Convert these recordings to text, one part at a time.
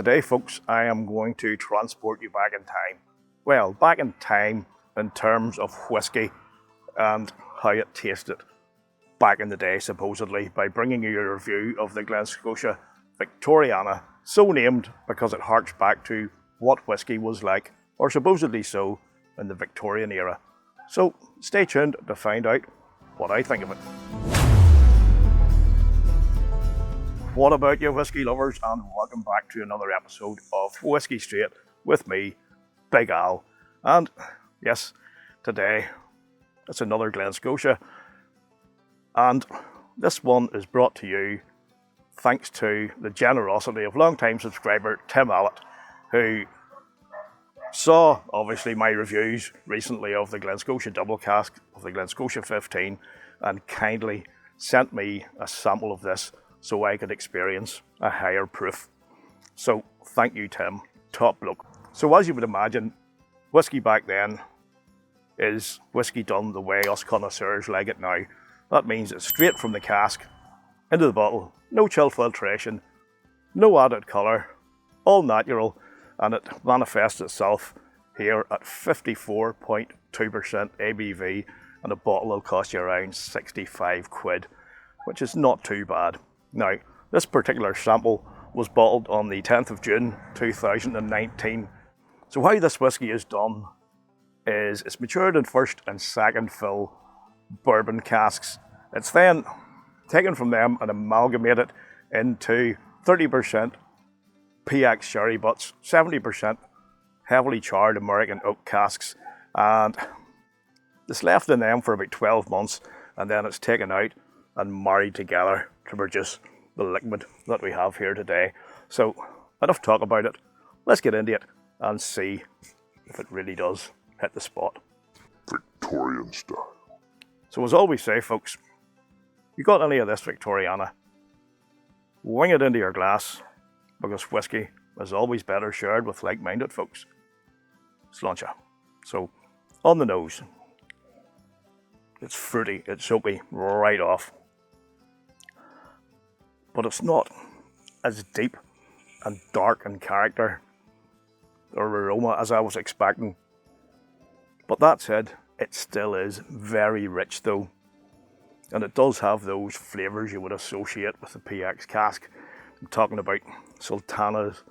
Today, folks, I am going to transport you back in time. Well, back in time in terms of whisky and how it tasted back in the day, supposedly, by bringing you a review of the Glen Scotia Victoriana, so named because it harks back to what whisky was like, or supposedly so, in the Victorian era. So stay tuned to find out what I think of it. What about you, whisky lovers, and welcome back to another episode of Whisky Straight with me, Big Al. And yes, today it's another Glen Scotia, and this one is brought to you thanks to the generosity of long-time subscriber Tim Allen, who saw obviously my reviews recently of the Glen Scotia double cask of the Glen Scotia 15 and kindly sent me a sample of this so I could experience a higher proof. So thank you, Tim, top bloke. So as you would imagine, whisky back then is whisky done the way us connoisseurs like it now. That means it's straight from the cask into the bottle, no chill filtration, no added colour, all natural, and it manifests itself here at 54.2% ABV, and a bottle will cost you around 65 quid, which is not too bad. Now, this particular sample was bottled on the 10th of June 2019. So how this whisky is done is it's matured in first and second fill bourbon casks. It's then taken from them and amalgamated into 30% PX sherry butts, 70% heavily charred American oak casks, and it's left in them for about 12 months, and then it's taken out and married together to produce the liquid that we have here today. So enough talk about it, let's get into it and see if it really does hit the spot. Victorian style. So as always say, folks, you got any of this Victoriana, wing it into your glass, because whisky is always better shared with like-minded folks. Sláinte. So on the nose, it's fruity, it's soapy right off. But it's not as deep and dark in character or aroma as I was expecting. But that said, it still is very rich though. And it does have those flavours you would associate with the PX cask. I'm talking about sultanas,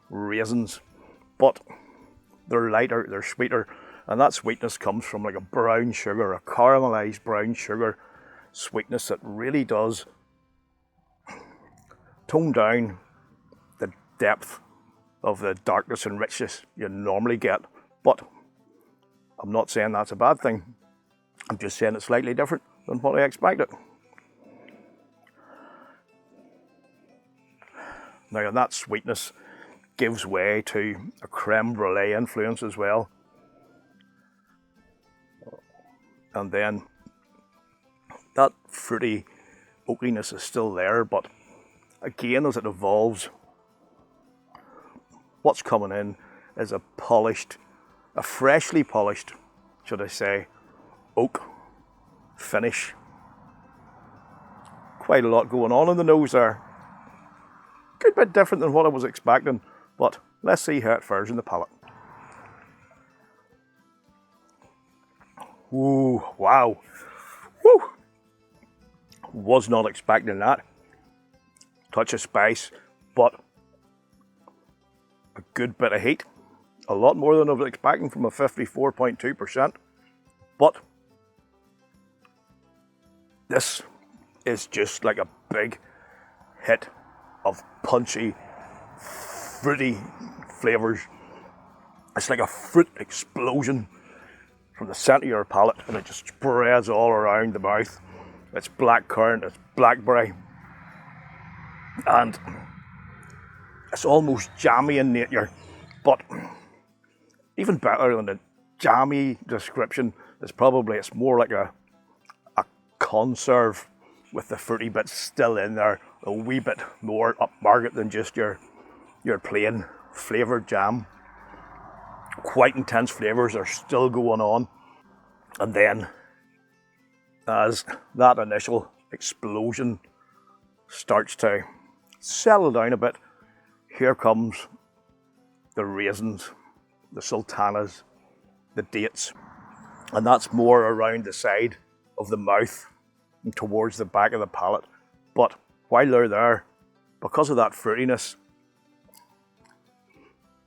raisins, but they're lighter, they're sweeter, and that sweetness comes from like a brown sugar, a caramelised brown sugar sweetness that really does tone down the depth of the darkness and richness you normally get. But I'm not saying that's a bad thing. I'm just saying it's slightly different than what I expected. Now, that sweetness gives way to a creme brulee influence as well. And then that fruity oakiness is still there, but again, as it evolves, what's coming in is a freshly polished, should I say, oak finish. Quite a lot going on in the nose there. Good bit different than what I was expecting, but let's see how it fares in the palate. Ooh, wow. Woo! Was not expecting that. Touch of spice, but a good bit of heat. A lot more than I was expecting from a 54.2%. But this is just like a big hit of punchy, fruity flavours. It's like a fruit explosion from the centre of your palate, and it just spreads all around the mouth. It's blackcurrant, it's blackberry, and it's almost jammy in nature, but even better than the jammy description is probably it's more like a conserve with the fruity bits still in there, a wee bit more upmarket than just your plain flavoured jam. Quite intense flavours are still going on, and then as that initial explosion starts to settle down a bit, here comes the raisins, the sultanas, the dates, and that's more around the side of the mouth and towards the back of the palate. But while they're there, because of that fruitiness,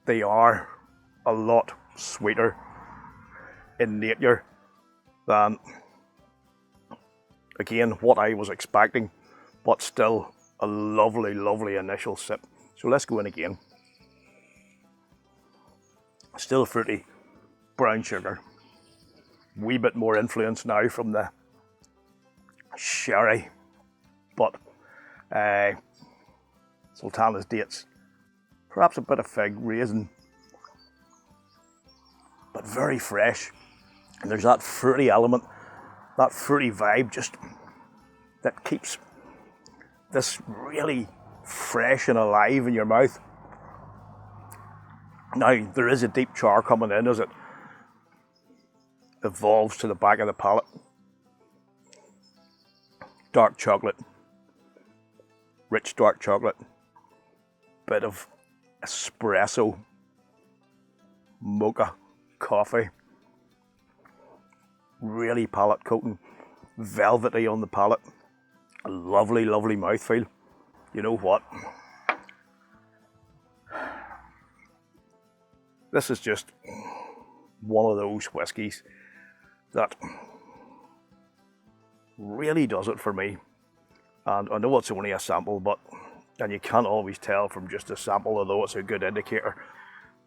they are a lot sweeter in nature than, again, what I was expecting, but still a lovely, lovely initial sip. So let's go in again. Still fruity, brown sugar. Wee bit more influence now from the sherry, but sultanas, dates, perhaps a bit of fig, raisin, but very fresh. And there's that fruity element, that fruity vibe just that keeps this really fresh and alive in your mouth. Now, there is a deep char coming in as it evolves to the back of the palate. Dark chocolate, rich dark chocolate, bit of espresso, mocha, coffee, really palate coating, velvety on the palate, a lovely, lovely mouthfeel. You know what? This is just one of those whiskies that really does it for me. And I know it's only a sample, and you can't always tell from just a sample, although it's a good indicator.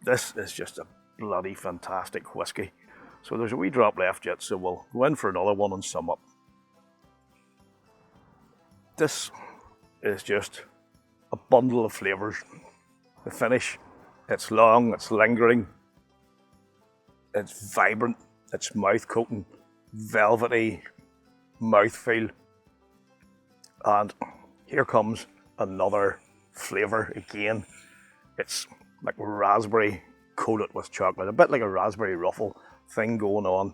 This is just a bloody fantastic whiskey. So there's a wee drop left yet, so we'll go in for another one and sum up. This is just a bundle of flavours. The finish, it's long, it's lingering, it's vibrant, it's mouth coating, velvety mouthfeel. And here comes another flavour again. It's like raspberry coated with chocolate, a bit like a raspberry ruffle thing going on,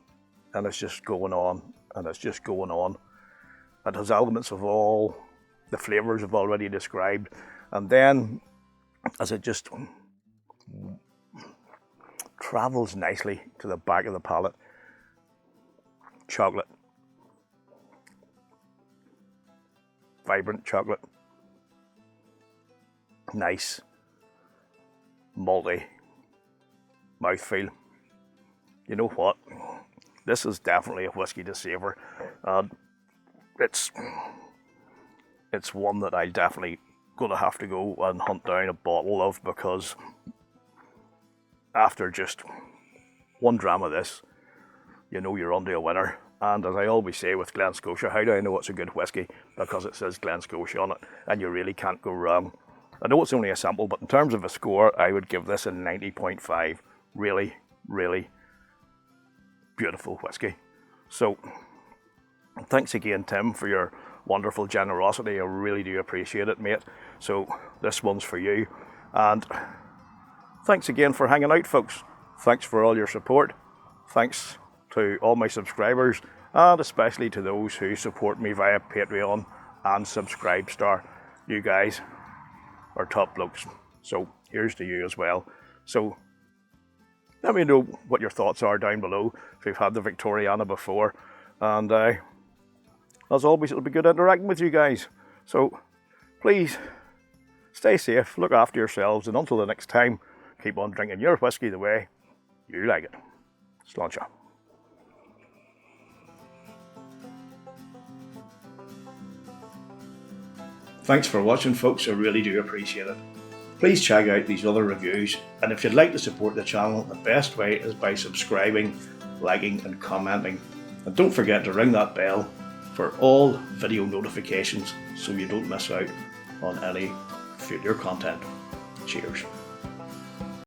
and it's just going on, and it's just going on. It has elements of all the flavours I've already described, and then as it just travels nicely to the back of the palate, chocolate, vibrant chocolate, nice malty mouthfeel. You know what? This is definitely a whiskey to savour, and it's one that I definitely gonna have to go and hunt down a bottle of, because after just one dram of this, you know you're onto a winner. And as I always say with Glen Scotia, how do I know it's a good whiskey? Because it says Glen Scotia on it, and you really can't go wrong. I know it's only a sample, but in terms of a score, I would give this a 90.5. Really, really beautiful whiskey. So thanks again, Tim, for your wonderful generosity. I really do appreciate it, mate. So this one's for you. And thanks again for hanging out, folks. Thanks for all your support. Thanks to all my subscribers, and especially to those who support me via Patreon and Subscribestar. You guys are top blokes. So here's to you as well. So let me know what your thoughts are down below if you've had the Victoriana before. And as always, it'll be good interacting with you guys. So please stay safe, look after yourselves, and until the next time, keep on drinking your whiskey the way you like it. Sláinte. Thanks for watching, folks. I really do appreciate it. Please check out these other reviews, and if you'd like to support the channel, the best way is by subscribing, liking and commenting. And don't forget to ring that bell for all video notifications so you don't miss out on any future content. Cheers.